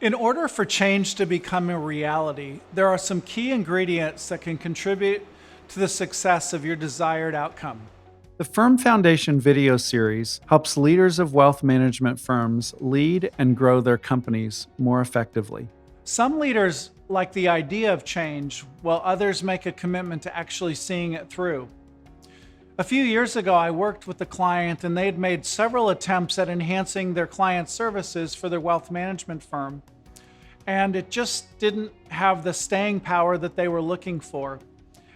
In order for change to become a reality, there are some key ingredients that can contribute to the success of your desired outcome. The Firm Foundation video series helps leaders of wealth management firms lead and grow their companies more effectively. Some leaders like the idea of change, while others make a commitment to actually seeing it through. A few years ago, I worked with a client and they had made several attempts at enhancing their client services for their wealth management firm. And it just didn't have the staying power that they were looking for.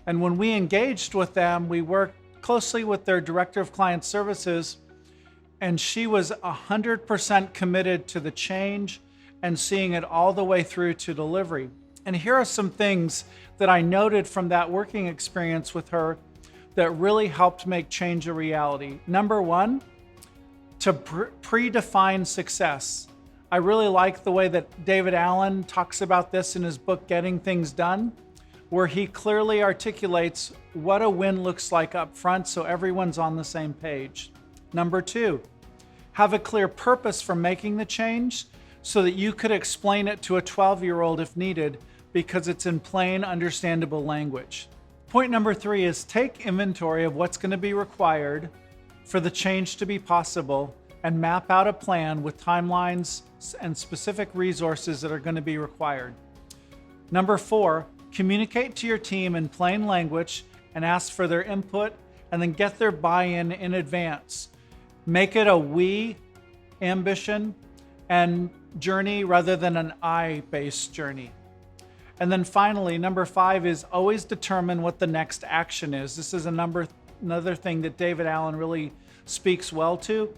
And when we engaged with them, we worked closely with their director of client services, and she was 100% committed to the change and seeing it all the way through to delivery. And here are some things that I noted from that working experience with her that really helped make change a reality. Number one, to predefine success. I really like the way that David Allen talks about this in his book, Getting Things Done, where he clearly articulates what a win looks like up front so everyone's on the same page. Number two, have a clear purpose for making the change so that you could explain it to a 12-year-old if needed because it's in plain, understandable language. Point number three is take inventory of what's going to be required for the change to be possible and map out a plan with timelines and specific resources that are going to be required. Number four, communicate to your team in plain language and ask for their input and then get their buy-in in advance. Make it a we ambition and journey rather than an I-based journey. And then finally, number five is always determine what the next action is. This is another thing that David Allen really speaks well to.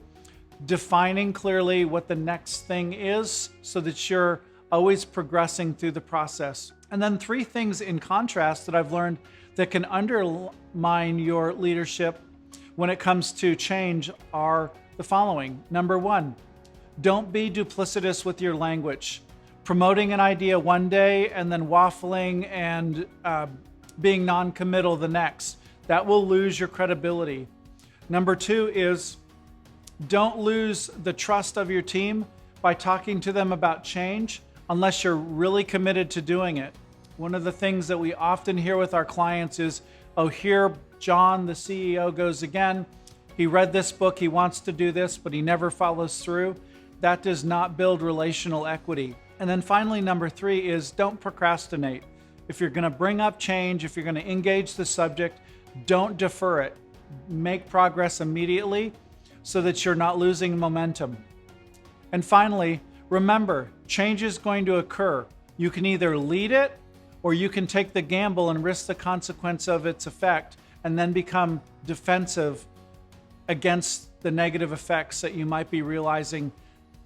Defining clearly what the next thing is so that you're always progressing through the process. And then three things in contrast that I've learned that can undermine your leadership when it comes to change are the following. Number one, don't be duplicitous with your language. Promoting an idea one day and then waffling and being non-committal the next. That will lose your credibility. Number two is don't lose the trust of your team by talking to them about change unless you're really committed to doing it. One of the things that we often hear with our clients is, oh, here John, the CEO, goes again. He read this book, he wants to do this, but he never follows through. That does not build relational equity. And then finally, number three is don't procrastinate. If you're going to bring up change, if you're going to engage the subject, don't defer it. Make progress immediately so that you're not losing momentum. And finally, remember, change is going to occur. You can either lead it or you can take the gamble and risk the consequence of its effect and then become defensive against the negative effects that you might be realizing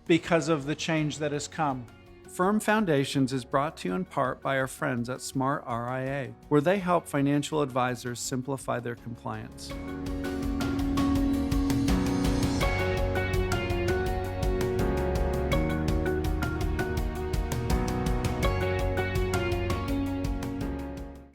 because of the change that has come. Firm Foundations is brought to you in part by our friends at SmartRIA, where they help financial advisors simplify their compliance.